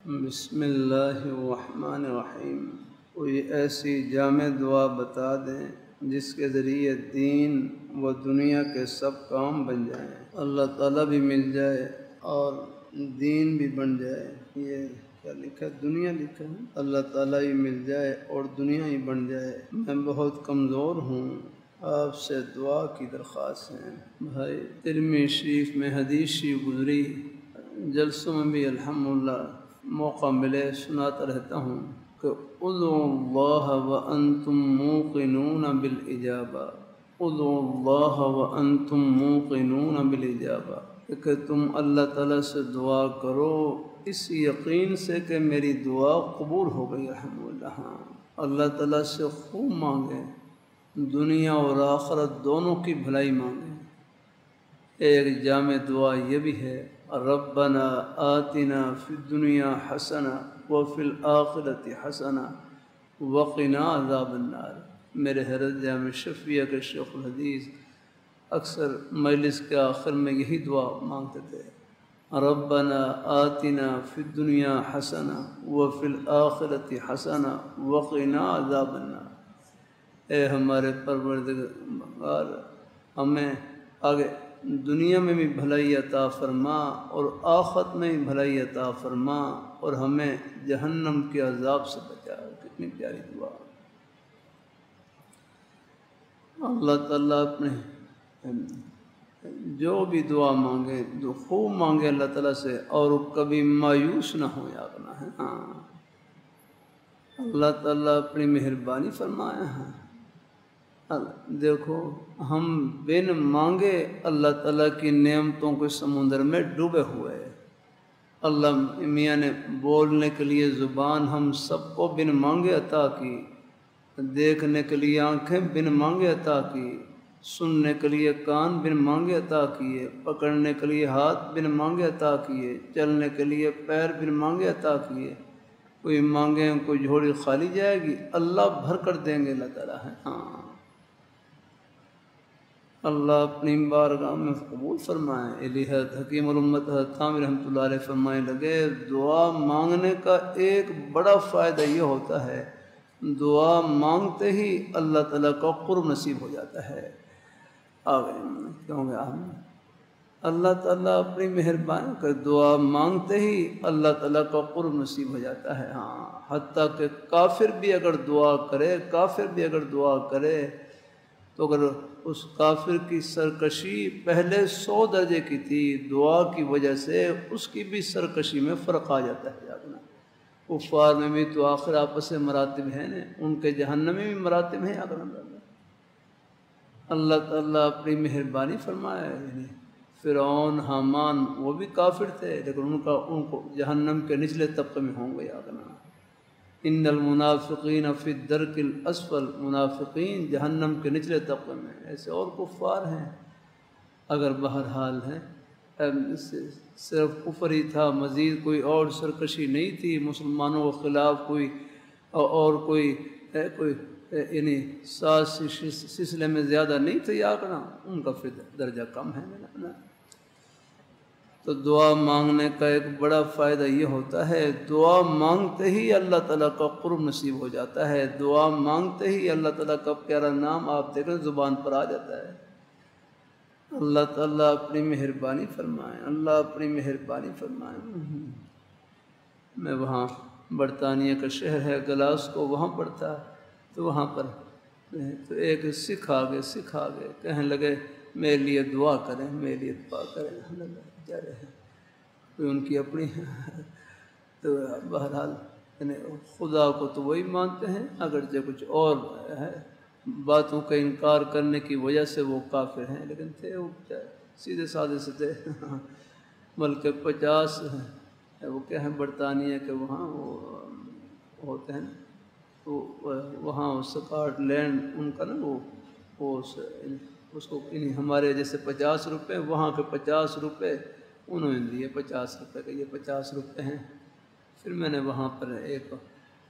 بسم اللہ الرحمن الرحیم۔ کوئی ایسی جامع دعا بتا دیں جس کے ذریعے دین و دنیا کے سب کام بن جائیں، اللہ تعالیٰ بھی مل جائے اور دین بھی بن جائے۔ یہ کیا لکھا ہے؟ دنیا لکھا ہے، اللہ تعالیٰ ہی مل جائے اور دنیا ہی بن جائے۔ میں بہت کمزور ہوں، آپ سے دعا کی درخواست ہے۔ بھائی ترمذی شریف میں حدیث شریف گزری، جلسوں میں بھی الحمدللہ موقع ملے سناتا رہتا ہوں کہ ادعوا اللہ وانتم موقنون بالاجابہ، ادعوا اللہ وانتم موقنون بالاجابہ، کہ تم اللہ تعالیٰ سے دعا کرو اس یقین سے کہ میری دعا قبول ہو گئی الحمدللہ۔ ہاں، اللہ تعالیٰ سے خوب مانگے، دنیا اور آخرت دونوں کی بھلائی مانگے۔ ایک جامع دعا یہ بھی ہے، ربنا آتنا فی الدنیا حسنہ وفی الآخرۃ حسنہ وقنا عذاب النار۔ میرے حضرت جامع شفیع کے شیخ الحدیث اکثر مجلس کے آخر میں یہی دعا مانگتے تھے، ربنا آتنا فی الدنیا حسنہ وفی الآخرۃ حسنہ وقنا عذاب النار۔ اے ہمارے پروردگار، ہمیں آگے دنیا میں بھی بھلائی عطا فرما اور آخرت میں بھی بھلائی عطا فرما اور ہمیں جہنم کے عذاب سے بچا۔ کتنی پیاری دعا۔ اللہ تعالیٰ اپنے جو بھی دعا مانگے خوب مانگے اللہ تعالیٰ سے، اور کبھی مایوس نہ ہو یا نہ ہے۔ ہاں، اللہ تعالیٰ اپنی مہربانی فرمائے ہیں۔ دیکھو ہم بن مانگے اللہ تعالیٰ کی نعمتوں کے سمندر میں ڈوبے ہوئے۔ اللہ میاں نے بولنے کے لیے زبان ہم سب کو بن مانگے عطا کی، دیکھنے کے لیے آنکھیں بن مانگے عطا کی، سننے کے لیے کان بن مانگے عطا کیے، پکڑنے کے لیے ہاتھ بن مانگے عطا کیے، چلنے کے لیے پیر بن مانگے عطا کیے۔ کوئی مانگے کوئی جھولی خالی جائے گی؟ اللہ بھر کر دیں گے اللہ تعالیٰ ہے۔ ہاں، اللہ اپنی بارگاہ میں قبول فرمائے۔ حضرت حکیم الامت حضرت تھانوی رحمۃ اللہ علیہ فرمائے لگے، دعا مانگنے کا ایک بڑا فائدہ یہ ہوتا ہے، دعا مانگتے ہی اللہ تعالیٰ کا قرب نصیب ہو جاتا ہے۔ کیونکہ اللہ تعالیٰ اپنی مہربانی کر دعا مانگتے ہی اللہ تعالیٰ کا قرب نصیب ہو جاتا ہے۔ ہاں، حتیٰ کہ کافر بھی اگر دعا کرے تو اگر اس کافر کی سرکشی پہلے 100 درجے کی تھی، دعا کی وجہ سے اس کی بھی سرکشی میں فرق آ جاتا ہے۔ کفار میں بھی تو آخر آپس میں مراتب ہیں، ان کے جہنم میں بھی مراتب ہیں۔ اللہ تعالیٰ اپنی مہربانی فرمائے۔ فرعون حامان وہ بھی کافر تھے، لیکن ان کو جہنم کے نچلے طبقے میں ہوں گے۔ ان المنافقین فی الدرک الاسفل، منافقین جہنم کے نچلے طبقے میں۔ ایسے اور کفار ہیں، اگر بہرحال ہیں صرف کفر ہی تھا، مزید کوئی اور سرکشی نہیں تھی مسلمانوں کے خلاف، کوئی یعنی ساز سلسلے میں زیادہ نہیں تھے، ان کا پھر درجہ کم ہے۔ تو دعا مانگنے کا ایک بڑا فائدہ یہ ہوتا ہے، دعا مانگتے ہی اللہ تعالیٰ کا قرب نصیب ہو جاتا ہے۔ دعا مانگتے ہی اللہ تعالیٰ کا پیارا نام آپ دیکھیں زبان پر آ جاتا ہے۔ اللہ تعالیٰ اپنی مہربانی فرمائے، اللہ اپنی مہربانی فرمائے۔ میں وہاں برطانیہ کا شہر ہے گلاسکو، وہاں پڑھتا ہے، تو وہاں پر تو ایک سکھ آ گئے کہنے لگے میرے لیے دعا کریں، میرے لیے دعا کریں۔ کوئی ان کی اپنی تو بہرحال خدا کو تو وہی مانتے ہیں، اگرچہ کچھ اور ہے باتوں کا انکار کرنے کی وجہ سے وہ کافر ہیں، لیکن تھے وہ سیدھے سادے سے تھے۔ بلکہ 50 وہ کیا ہے برطانیہ کے وہاں وہ ہوتے ہیں، تو وہاں اسکاٹ لینڈ ان کا نا وہ اس کو ہمارے جیسے 50 روپے، وہاں کے 50 روپے انہوں نے دیے، 50 روپے کا یہ 50 روپے ہیں۔ پھر میں نے وہاں پر ایک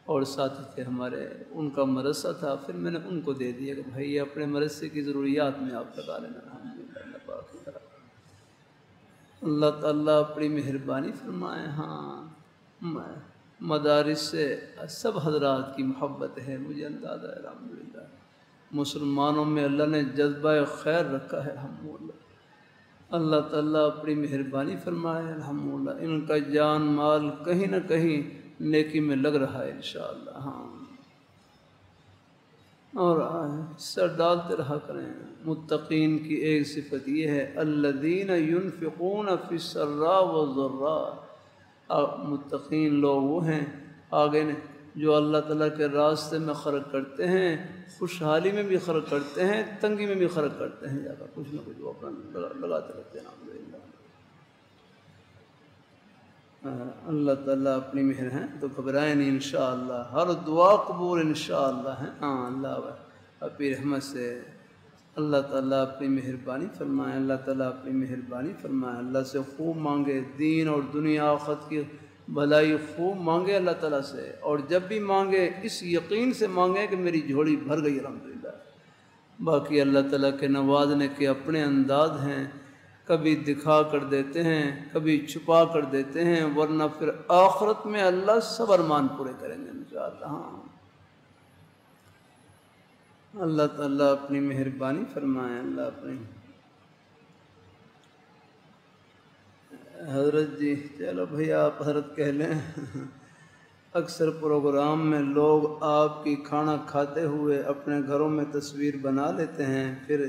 اور ساتھی تھے ہمارے، ان کا مدرسہ تھا، پھر میں نے ان کو دے دیا کہ بھائی یہ اپنے مدرسے کی ضروریات میں آپ لگا لینا۔ اللہ تعالیٰ اپنی مہربانی فرمائے۔ ہاں، مدارس سے سب حضرات کی محبت ہے، مجھے اندازہ ہے الحمدللہ۔ مسلمانوں میں اللہ نے جذبہ خیر رکھا ہے الحمدللہ۔ اللہ تعالیٰ اپنی مہربانی فرمائے الحمدللہ، ان کا جان مال کہیں نہ کہیں نیکی میں لگ رہا ہے انشاءاللہ۔ ہاں، اور سر ڈالتے رہا کریں۔ متقین کی ایک صفت یہ ہے الذین ينفقون فی السراء والضراء، متقین لوگ وہ ہیں آگے نے جو اللہ تعالیٰ کے راستے میں خرچ کرتے ہیں، خوشحالی میں بھی خرچ کرتے ہیں، تنگی میں بھی خرچ کرتے ہیں، جا کر کچھ نہ کچھ وہ اپنا لگاتے رہتے ہیں الحمدللہ۔ اللہ تعالیٰ اپنی مہر ہیں تو گھبرائیں نہیں انشاءاللہ، ہر دعا قبول انشاءاللہ ہے۔ ہاں، اللہ اپنی رحمت سے اللہ تعالیٰ اپنی مہربانی فرمائے، اللہ تعالیٰ اپنی مہربانی فرمائے۔ اللہ سے خوب مانگے، دین اور دنیا آخرت کی بھلائی خوب مانگے اللہ تعالیٰ سے، اور جب بھی مانگے اس یقین سے مانگے کہ میری جھولی بھر گئی الحمدللہ۔ باقی اللہ تعالیٰ کے نوازنے کے اپنے انداز ہیں، کبھی دکھا کر دیتے ہیں، کبھی چھپا کر دیتے ہیں، ورنہ پھر آخرت میں اللہ سب ارمان پورے کریں گے انشاءاللہ۔ ہاں، اللہ تعالیٰ اپنی مہربانی فرمائے، اللہ اپنی۔ حضرت جی چلو بھئی آپ حضرت کہہ لیں۔ اکثر پروگرام میں لوگ آپ کی کھانا کھاتے ہوئے اپنے گھروں میں تصویر بنا لیتے ہیں، پھر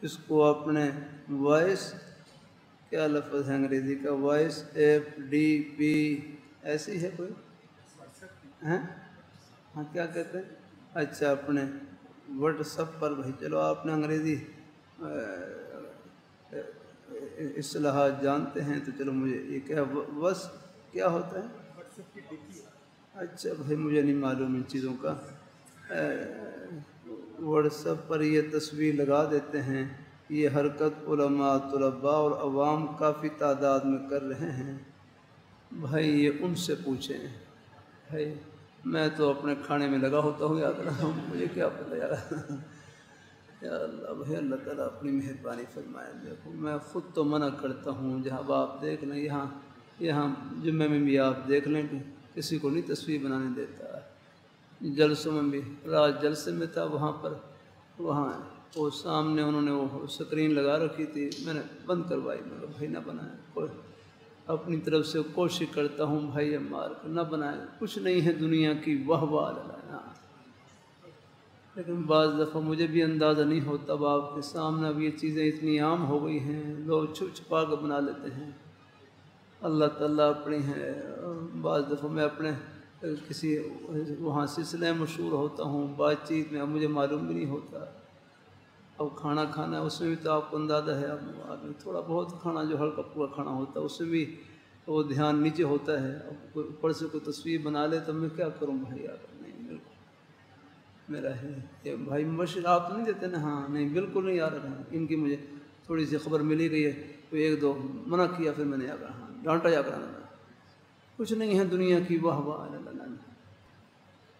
اس کو اپنے وائس، کیا لفظ ہے انگریزی کا، وائس FDP ایسی ہے کوئی ہیں؟ ہاں، کیا کہتے ہیں؟ اچھا، اپنے واٹس ایپ پر بھائی، چلو آپ نے انگریزی اصطلاحات جانتے ہیں تو چلو مجھے یہ کیا بس کیا ہوتا ہے؟ اچھا بھائی، مجھے نہیں معلوم ان چیزوں کا۔ واٹس ایپ پر یہ تصویر لگا دیتے ہیں، یہ حرکت علماء، طلباء اور عوام کافی تعداد میں کر رہے ہیں۔ بھائی یہ ان سے پوچھیں، بھائی میں تو اپنے کھانے میں لگا ہوتا ہوں، یاد رہا ہوں، مجھے کیا پتہ یار۔ یا اللہ بھائی، اللہ تعالیٰ اپنی مہربانی فرمائے۔ دیکھو میں خود تو منع کرتا ہوں، جہاں آپ دیکھ لیں، یہاں جمعے میں بھی آپ دیکھ لیں کہ کسی کو نہیں تصویر بنانے دیتا ہے۔ جلسوں میں بھی، رات جلسے میں تھا وہاں پر، وہاں وہ سامنے انہوں نے وہ سکرین لگا رکھی تھی، میں نے بند کروائی، میں کہا بھائی نہ بنائیں، کوئی اپنی طرف سے کوشش کرتا ہوں بھائی مار کر نہ بنائیں، کچھ نہیں ہے دنیا کی واہ واہ لگانا۔ لیکن بعض دفعہ مجھے بھی اندازہ نہیں ہوتا، اب آپ کے سامنے اب یہ چیزیں اتنی عام ہو گئی ہیں، لوگ چھپ چھپا کر بنا لیتے ہیں۔ اللہ تعالیٰ اپنی ہے۔ بعض دفعہ میں اپنے کسی وہاں سلسلے مشہور ہوتا ہوں، بات چیت میں اب مجھے معلوم بھی نہیں ہوتا۔ اب کھانا کھانا ہے، اس میں بھی تو آپ کو اندازہ ہے، اب آدمی تھوڑا بہت کھانا جو ہلکا پورا کھانا ہوتا ہے اس میں بھی وہ دھیان نیچے ہوتا ہے۔ اب کوئی اوپر سے کوئی تصویر بنا لے تو میں کیا کروں بھائی یار، نہیں بالکل میرا ہے یہ بھائی مبشر آپ نہیں دیتے نا، ہاں نہیں بالکل نہیں آ رہا۔ ان کی مجھے تھوڑی سی خبر ملی گئی ہے، کوئی ایک دو منع کیا، پھر میں نے آ کر ہاں ڈانٹا جا کر کچھ نہیں ہے دنیا کی واہ واہ۔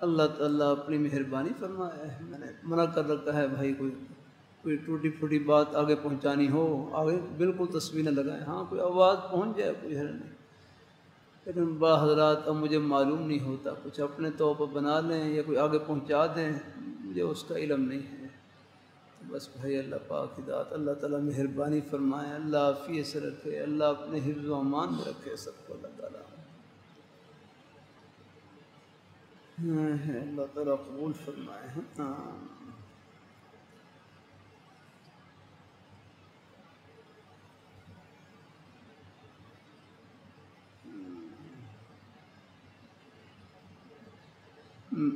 اللہ تعالیٰ اپنی مہربانی فرمایا ہے، میں نے منع کر رکھا ہے بھائی کوئی ٹوٹی پھوٹی بات آگے پہنچانی ہو، آگے بالکل تصویر نہ لگائیں، ہاں کوئی آواز پہنچ جائے کوئی حرج نہیں، لیکن با حضرات اب مجھے معلوم نہیں ہوتا، کچھ اپنے طور پر بنا لیں یا کوئی آگے پہنچا دیں، مجھے اس کا علم نہیں ہے۔ بس بھائی اللہ پاک ہدایت، اللہ تعالیٰ مہربانی فرمائے، اللہ عافیت سے رکھے، اللہ اپنے حفظ و امان میں رکھے سب کو، اللہ تعالیٰ اللہ تعالیٰ قبول فرمائے۔ ہاں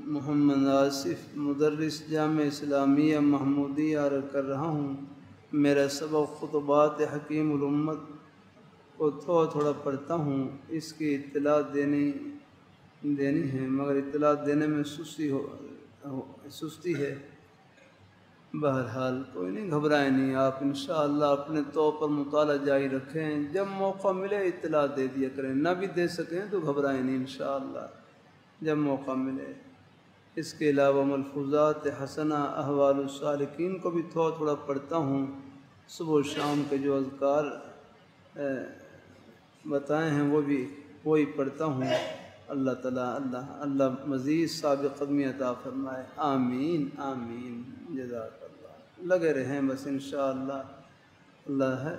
محمد آصف، مدرس جامعہ اسلامیہ محمودیہ کر رہا ہوں۔ میرا سبق خطبات حکیم الامت کو تھوڑا تھوڑا پڑھتا ہوں، اس کی اطلاع دینی ہے، مگر اطلاع دینے میں سستی ہے۔ بہرحال کوئی نہیں، گھبرائیں نہیں آپ، انشاءاللہ اپنے طور پر مطالعہ جاری رکھیں، جب موقع ملے اطلاع دے دیا کریں، نہ بھی دے سکیں تو گھبرائیں نہیں انشاءاللہ جب موقع ملے۔ اس کے علاوہ ملفوظات حسنہ، احوال السالکین کو بھی تھوڑا تھوڑا پڑھتا ہوں، صبح و شام کے جو اذکار بتائے ہیں وہ بھی وہی پڑھتا ہوں۔ اللہ تعالیٰ اللہ مزید ثابت قدمی عطا فرمائے، آمین آمین، جزاک اللہ۔ لگے رہیں بس انشاءاللہ، اللہ ہے،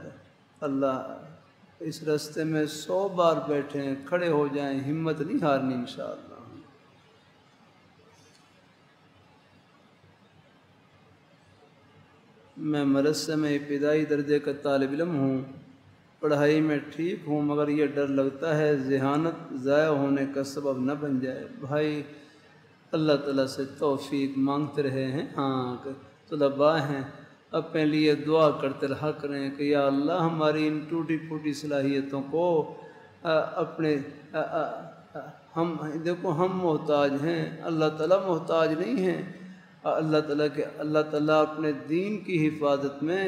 اللہ اس راستے میں 100 بار بیٹھیں، کھڑے ہو جائیں، ہمت نہیں ہارنی انشاءاللہ۔ میں مدرسے میں ابتدائی درجے کا طالب علم ہوں، پڑھائی میں ٹھیک ہوں، مگر یہ ڈر لگتا ہے ذہانت ضائع ہونے کا سبب نہ بن جائے۔ بھائی اللہ تعالیٰ سے توفیق مانگتے رہے ہیں، ہاں کہ طلباء ہیں، اپنے لیے دعا کرتے رہا کریں کہ یا اللہ ہماری ان ٹوٹی پھوٹی صلاحیتوں کو اپنے ہم دیکھو ہم محتاج ہیں، اللہ تعالیٰ محتاج نہیں ہیں۔ اللہ تعالیٰ اپنے دین کی حفاظت میں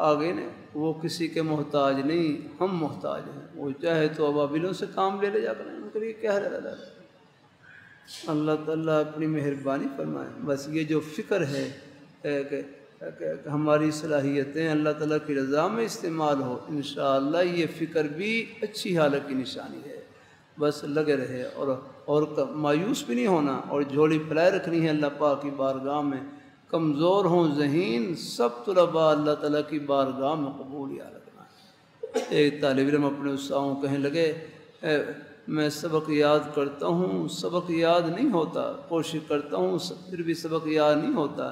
آگے نے، وہ کسی کے محتاج نہیں، ہم محتاج ہیں۔ وہ چاہے تو ابابیلوں سے کام لے جا کریں، ان کے لیے کیا ہے، اللہ تعالیٰ اپنی مہربانی فرمائے۔ بس یہ جو فکر ہے کہ ہماری صلاحیتیں اللہ تعالیٰ کی رضا میں استعمال ہو، انشاءاللہ یہ فکر بھی اچھی حالت کی نشانی ہے۔ بس لگے رہے اور مایوس بھی نہیں ہونا، اور جھولی پھیلائے رکھنی ہے اللہ پاک کی بارگاہ میں۔ کمزور ہوں ذہین سب طلباء اللہ تعالیٰ کی بارگاہ میں قبول یا رکھنا ہے۔ ایک طالب علم اپنے استاذوں کہنے لگے میں سبق یاد کرتا ہوں، سبق یاد نہیں ہوتا، کوشش کرتا ہوں پھر بھی سبق یاد نہیں ہوتا۔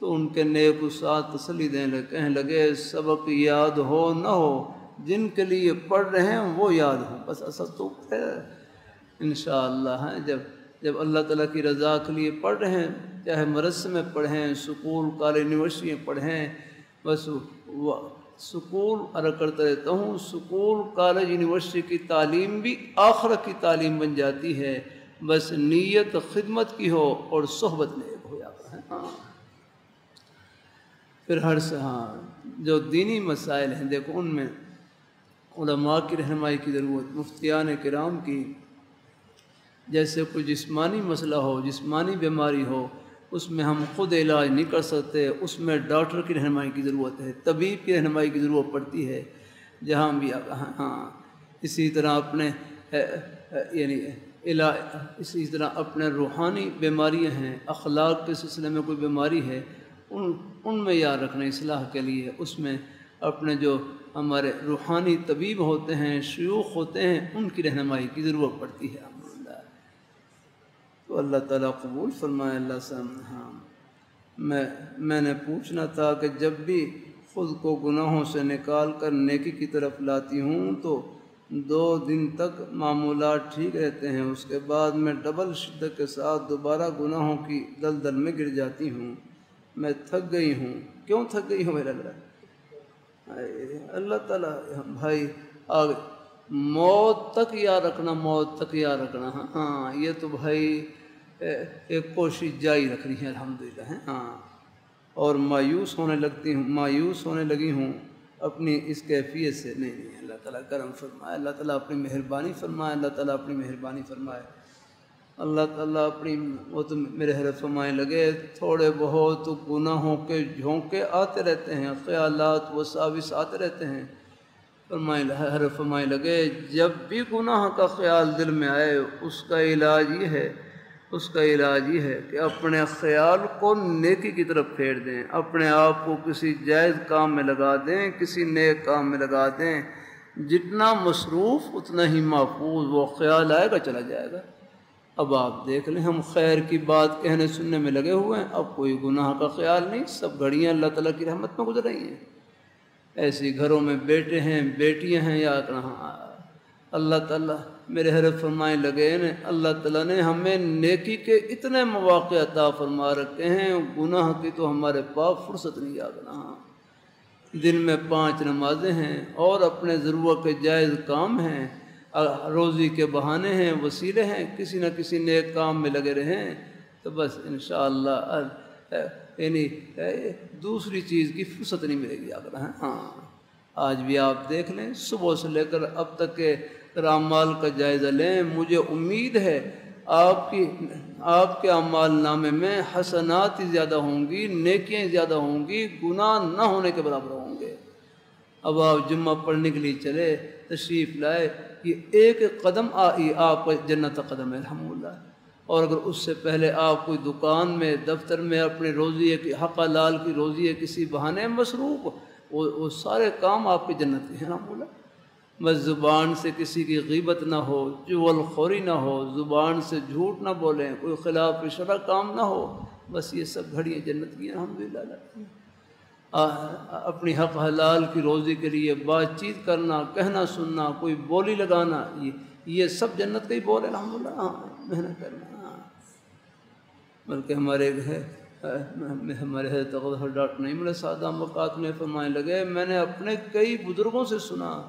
تو ان کے نیک استاد تسلی دینے لگے، کہنے لگے سبق یاد ہو نہ ہو، جن کے لیے پڑھ رہے ہیں وہ یاد ہوں، بس اصل تو ہے انشاءاللہ ہے۔ جب اللہ تعالیٰ کی رضا کے لیے پڑھ رہے ہیں، چاہے مدرسے میں پڑھیں، سکول کالج یونیورسٹی میں پڑھیں، بس سکول عرض کرتا رہتا ہوں، سکول کالج یونیورسٹی کی تعلیم بھی آخرت کی تعلیم بن جاتی ہے، بس نیت خدمت کی ہو اور صحبت نیک ہو جاتا ہے۔ ہاں پھر جو دینی مسائل ہیں دیکھو ان میں علماء کی رہنمائی کی ضرورت، مفتیان کرام کی۔ جیسے کوئی جسمانی مسئلہ ہو، جسمانی بیماری ہو، اس میں ہم خود علاج نہیں کر سکتے، اس میں ڈاکٹر کی رہنمائی کی ضرورت ہے، طبیب کی رہنمائی کی ضرورت پڑتی ہے جہاں بھی اسی طرح اپنے اسی طرح اپنے روحانی بیماریاں ہیں، اخلاق کے سلسلے میں کوئی بیماری ہے، ان میں یاد رکھنا اصلاح کے لیے، اس میں اپنے جو ہمارے روحانی طبیب ہوتے ہیں، شیوخ ہوتے ہیں، ان کی رہنمائی کی ضرورت پڑتی ہے۔ تو اللہ تعالیٰ قبول فرمائے۔ اللہ سے ہاں میں نے پوچھنا تھا کہ جب بھی خود کو گناہوں سے نکال کر نیکی کی طرف لاتی ہوں تو 2 دن تک معمولات ٹھیک رہتے ہیں، اس کے بعد میں ڈبل شدت کے ساتھ دوبارہ گناہوں کی دلدل میں گر جاتی ہوں۔ میں تھک گئی ہوں۔ کیوں تھک گئی ہوں میرا اللہ تعالیٰ بھائی آگے موت تک یاد رکھنا، موت تک یاد رکھنا۔ ہاں یہ تو بھائی ایک کوشش جاری رکھنی ہے الحمدللہ ہے۔ ہاں اور مایوس ہونے لگی ہوں اپنی اس کیفیت سے، نہیں اللہ تعالیٰ کرم فرمائے، اللہ تعالیٰ اپنی مہربانی فرمائے، اللہ تعالیٰ اپنی مہربانی فرمائے، اللہ تعالیٰ اپنی وہ تو میرے حضرت فرمائے لگے تھوڑے بہت گناہوں کے جھونکے آتے رہتے ہیں، خیالات وساوس آتے رہتے ہیں۔ حضرت فرمائے لگے جب بھی گناہ کا خیال دل میں آئے اس کا علاج یہ ہے کہ اپنے خیال کو نیکی کی طرف پھیر دیں، اپنے آپ کو کسی جائز کام میں لگا دیں، کسی نیک کام میں لگا دیں، جتنا مصروف اتنا ہی محفوظ، وہ خیال آئے گا چلا جائے گا۔ اب آپ دیکھ لیں ہم خیر کی بات کہنے سننے میں لگے ہوئے ہیں، اب کوئی گناہ کا خیال نہیں، سب گھڑیاں اللہ تعالیٰ کی رحمت میں گزر رہی ہیں۔ ایسی گھروں میں بیٹے ہیں بیٹیاں ہیں، یا اللہ تعالیٰ میرے حضرت فرمائے لگے نے اللہ تعالیٰ نے ہمیں نیکی کے اتنے مواقع عطا فرما رکھے ہیں، گناہ کی تو ہمارے پاس فرصت نہیں یادنا۔ دن میں 5 نمازیں ہیں اور اپنے ضرورت کے جائز کام ہیں، روزی کے بہانے ہیں، وسیلے ہیں، کسی نہ کسی نیک کام میں لگے رہیں تو بس انشاءاللہ یعنی دوسری چیز کی فرصت نہیں ملے گی اگر۔ ہاں آج بھی آپ دیکھ لیں صبح سے لے کر اب تک کے اعمال کا جائزہ لیں، مجھے امید ہے آپ کے اعمال نامے میں حسنات ہی زیادہ ہوں گی، نیکیاں زیادہ ہوں گی، گناہ نہ ہونے کے برابر ہوں گے۔ اب آپ جمعہ پڑھنے کے لیے چلے، تشریف لائے، یہ ایک ایک قدم آپ کا جنت کا قدم ہے الحمدللہ۔ اور اگر اس سے پہلے آپ کوئی دکان میں، دفتر میں اپنے روزی کی حق حلال کی روزی کسی بہانے مصروف، وہ سارے کام آپ کی جنت کے ہیں الحمدللہ۔ بس زبان سے کسی کی غیبت نہ ہو، چغل خوری نہ ہو، زبان سے جھوٹ نہ بولیں، کوئی خلاف شرع کام نہ ہو، بس یہ سب گھڑیاں جنت کی ہیں الحمدللہ۔ اپنی حق حلال کی روزی کے لیے بات چیت کرنا، کہنا سننا، کوئی بولی لگانا، یہ سب جنت کا ہی بول ہے الحمدللہ۔ ہاں محنت کرنا۔ بلکہ ہمارے حضرت ڈاکٹر نعیم علیہ السلام وقات میں فرمانے لگے، میں نے اپنے کئی بزرگوں سے سنا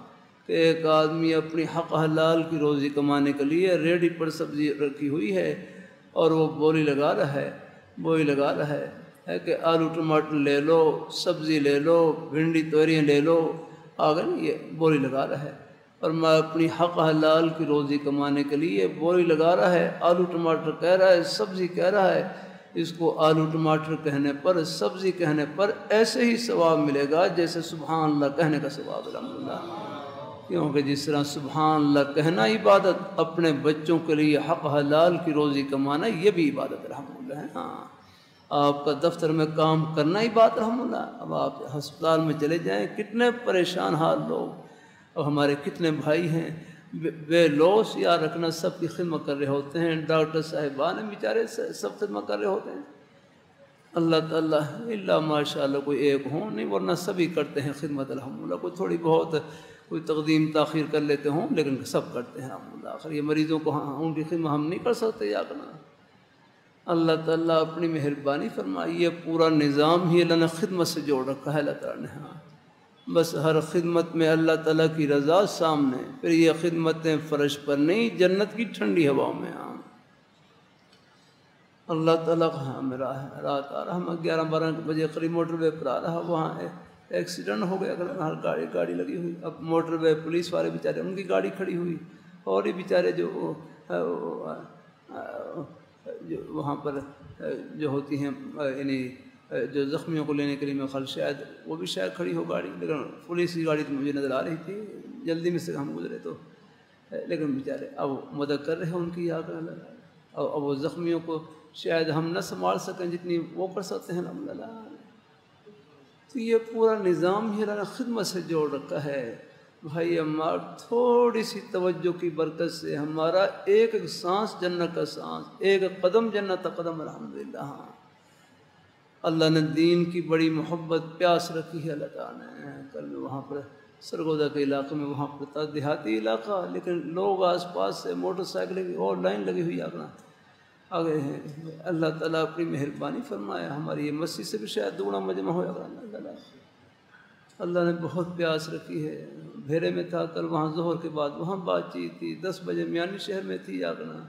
کہ ایک آدمی اپنی حق حلال کی روزی کمانے کے لیے ریڈی پر سبزی رکھی ہوئی ہے اور وہ بولی لگا رہا ہے کہ آلو ٹماٹر لے لو، سبزی لے لو، بھنڈی توریاں لے لو، آگے یہ بولی لگا رہا ہے۔ اور میں اپنی حق حلال کی روزی کمانے کے لیے بولی لگا رہا ہے، آلو ٹماٹر کہہ رہا ہے، سبزی کہہ رہا ہے۔ اس کو آلو ٹماٹر کہنے پر، سبزی کہنے پر ایسے ہی ثواب ملے گا جیسے سبحان اللہ کہنے کا ثواب الحمدللہ۔ کیونکہ جس طرح سبحان اللہ کہنا عبادت، اپنے بچوں کے لیے حق حلال کی روزی کمانا یہ بھی عبادت الحمدللہ ہے۔ ہاں آپ کا دفتر میں کام کرنا عبادت الحمدللہ۔ اب آپ ہسپتال میں چلے جائیں، کتنے پریشان حال لوگ، اور ہمارے کتنے بھائی ہیں بے لوث یا رکھنا سب کی خدمت کر رہے ہوتے ہیں، ڈاکٹر صاحبان بیچارے سب خدمت کر رہے ہوتے ہیں۔ اللہ تعالیٰ اللہ ماشاء اللہ کوئی ایک ہوں نہیں، ورنہ سبھی کرتے ہیں خدمت الحمدللہ۔ کوئی تھوڑی بہت کوئی تقدیم تاخیر کر لیتے ہوں، لیکن سب کرتے ہیں الحمدللہ۔ آخر یہ مریضوں کو ان کی خدمت ہم نہیں کر سکتے یا کرنا۔ اللہ تعالیٰ اپنی مہربانی فرمائی، یہ پورا نظام ہی اللہ نے خدمت سے جوڑ رکھا ہے اللہ تعالیٰ نے۔ ہاں بس ہر خدمت میں اللہ تعالیٰ کی رضا سامنے، پھر یہ خدمتیں فرش پر نہیں، جنت کی ٹھنڈی ہواؤں میں۔ ہاں اللہ تعالیٰ کا میرا رات آ رہا، میں 11-12 بجے قریب موٹر وے پر آ رہا، وہاں ایکسیڈنٹ ہو گیا، ہر گاڑی لگی ہوئی۔ اب موٹر وے پولیس والے بیچارے، ان کی گاڑی کھڑی ہوئی، اور یہ بیچارے جو وہاں پر جو ہوتی ہیں یعنی جو زخمیوں کو لینے کے لیے، میں خیال شاید وہ بھی شاید کھڑی ہو گاڑی، لیکن پولیس کی گاڑی تو مجھے نظر آ رہی تھی، جلدی میں سے ہم گزرے تو، لیکن بیچارے اب مدد کر رہے ہیں ان کی، اب وہ زخمیوں کو شاید ہم نہ سنبھال سکیں جتنی وہ کر سکتے ہیں الحمدللہ۔ تو یہ پورا نظام ہی اللہ نے خدمت سے جوڑ رکھا ہے۔ بھائی ہمار تھوڑی سی توجہ کی برکت سے ہمارا ایک ایک سانس جنت کا سانس، ایک ایک قدم جنت کا قدم الحمدللہ۔ اللہ نے دین کی بڑی محبت پیاس رکھی ہے اللہ تعالیٰ نے۔ کل وہاں پر سرگودا کے علاقے میں، وہاں پر تھا دیہاتی علاقہ، لیکن لوگ آس پاس سے موٹر سائیکلیں کی اور لائن لگی ہوئی آگے ہیں۔ اللہ تعالیٰ اپنی مہربانی فرمایا، ہماری یہ مسجد سے بھی شاید دوگنا مجمع ہو جائے۔ اللہ نے بہت پیاس رکھی ہے۔ بھیرے میں تھا کل، وہاں ظہر کے بعد وہاں بات چیت تھی، 10 بجے میانی شہر میں تھی آگنا۔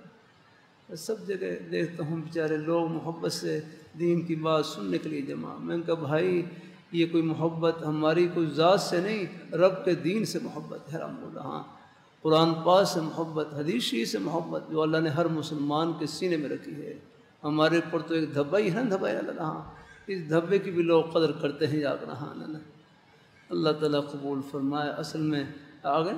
سب جگہ دیکھتا ہوں بیچارے لوگ محبت سے دین کی بات سننے کے لیے جمع۔ میں نے کہا بھائی یہ کوئی محبت ہماری کوئی ذات سے نہیں، رب کے دین سے محبت ہے الحمدللہ۔ ہاں قرآن پاک سے محبت، حدیث شریف سے محبت، جو اللہ نے ہر مسلمان کے سینے میں رکھی ہے۔ ہمارے اوپر تو ایک دھبا ہی ہے نا، دھبا ہے اللہ۔ ہاں اس دھبے کی بھی لوگ قدر کرتے ہیں یا کرنا۔ ہاں اللہ تعالیٰ قبول فرمائے۔ اصل میں آگے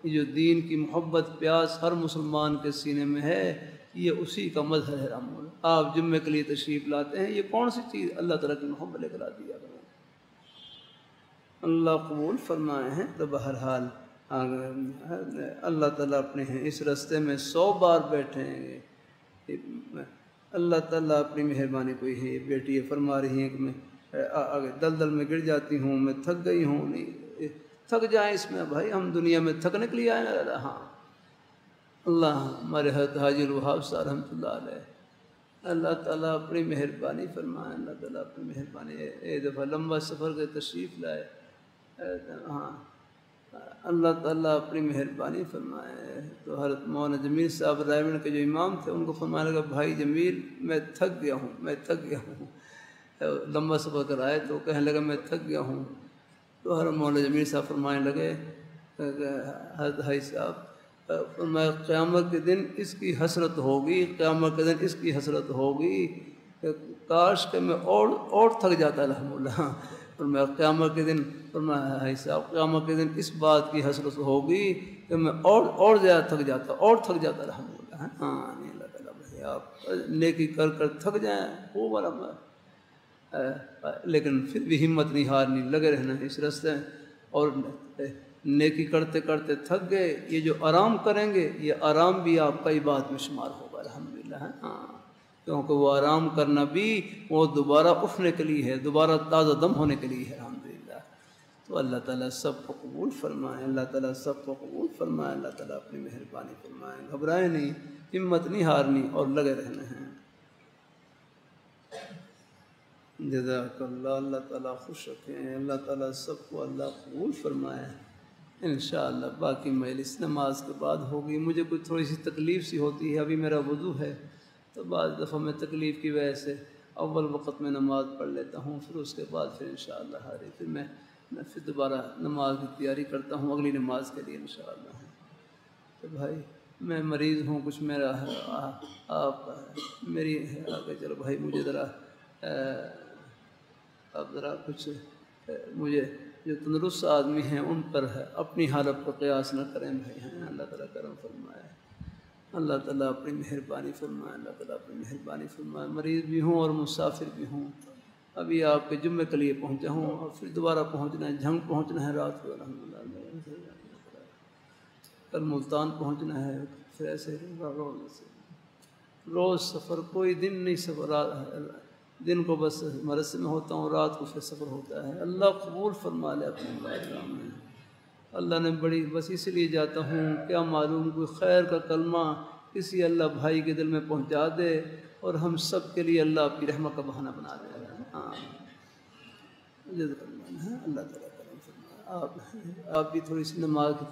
یہ جو دین کی محبت پیاس ہر مسلمان کے سینے میں ہے، یہ اسی کا مظہر ہے الحمدللہ۔ آپ جمعے کے لیے تشریف لاتے ہیں، یہ کون سی چیز اللہ تعالیٰ کی محبت لے کر آتی ہے، اللہ قبول فرمائے ہیں۔ تو بہرحال اللہ تعالیٰ اپنے ہیں اس راستے میں 100 بار بیٹھے ہیں۔ اللہ تعالیٰ اپنی مہربانی کوئی ہے۔ بیٹی فرما رہی ہیں کہ میں آگے دلدل میں گر جاتی ہوں، میں تھک گئی ہوں۔ نہیں تھک جائیں اس میں بھائی، ہم دنیا میں تھکنے کے لیے آئے نا۔ ہاں اللہ ہمارے حضرت حاجی الوہاب صاحب رحمۃ اللہ علیہ، اللہ تعالیٰ اپنی مہربانی فرمائے۔ اللہ تعالیٰ اپنی مہربانی، ایک دفعہ لمبا سفر کے تشریف لائے۔ ہاں اللہ تعالیٰ اپنی مہربانی فرمائے۔ تو حضرت مولانا جمیل صاحب رائے کے جو امام تھے، ان کو فرمانے لگا بھائی جمیل میں تھک گیا ہوں۔ لمبا سفر کر آئے تو کہنے لگا میں تھک گیا ہوں۔ تو حضرت مولانا جمیل صاحب فرمانے لگے حضرت حاجی صاحب فرمایا قیامت کے دن اس کی حسرت ہوگی، قیامت کے دن اس کی حسرت ہوگی کہ کاش کہ میں اور تھک جاتا الحمدللہ۔ فرمایا قیامت کے دن فرمایا ہے صاحب قیامت کے دن اس بات کی حسرت ہوگی کہ میں اور زیادہ تھک جاتا الحمدللہ. ہاں نہیں اللہ تعالیٰ بھائی آپ نیکی کر کر تھک جائیں وہ والا لیکن پھر بھی ہمت نہیں ہارنی، لگے رہنا اس راستے. اور نیکی کرتے کرتے تھک گئے، یہ جو آرام کریں گے یہ آرام بھی آپ کا عبادت میں شمار ہوگا الحمدللہ. ہاں کیونکہ وہ آرام کرنا بھی وہ دوبارہ اٹھنے کے لیے ہے، دوبارہ تازہ دم ہونے کے لیے ہے الحمدللہ. تو اللہ تعالیٰ سب کو قبول فرمائے، اللہ تعالیٰ سب کو قبول فرمائے، اللہ تعالیٰ اپنی مہربانی فرمائے. گھبرائے نہیں، ہمت نہیں ہارنی اور لگے رہنا ہے. جزاک اللہ، اللہ تعالیٰ خوش رکھیں، اللہ تعالیٰ سب کو اللہ قبول فرمائے. انشاءاللہ باقی مجلس نماز کے بعد ہوگی. مجھے کچھ تھوڑی سی تکلیف سی ہوتی ہے، ابھی میرا وضو ہے تو بعض دفعہ میں تکلیف کی وجہ سے اول وقت میں نماز پڑھ لیتا ہوں، پھر اس کے بعد پھر انشاءاللہ حاضر پھر میں پھر دوبارہ نماز کی تیاری کرتا ہوں اگلی نماز کے لیے انشاءاللہ. تو بھائی میں مریض ہوں، کچھ میرا آپ میری آگے چلو بھائی مجھے ذرا اب ذرا کچھ مجھے جو تندرست آدمی ہیں ان پر ہے اپنی حالت کو قیاس نہ کریں بھائی. ہیں اللہ تعالیٰ کرم فرمائے، اللہ تعالیٰ اپنی مہربانی فرمائے، اللہ تعالیٰ اپنی مہربانی فرمائے. مریض بھی ہوں اور مسافر بھی ہوں، ابھی آپ کے جمعے کے لیے پہنچا ہوں اور پھر دوبارہ پہنچنا ہے، جھنگ پہنچنا ہے رات کو الحمدللہ، کل ملتان پہنچنا ہے، پھر ایسے روز سفر، کوئی دن نہیں سفر، دن کو بس مرض میں ہوتا ہوں، رات کو پھر سفر ہوتا ہے. اللہ قبول فرما لے اپنے بارگاہ میں. اللہ نے بڑی بس اس لیے جاتا ہوں کیا معلوم کوئی خیر کا کلمہ کسی اللہ بھائی کے دل میں پہنچا دے اور ہم سب کے لیے اللہ آپ کی رحمت کا بہانہ بنا دے. ہاں اللہ تعالیٰ کرم فرمائے. آپ بھی تھوڑی سی نماز کی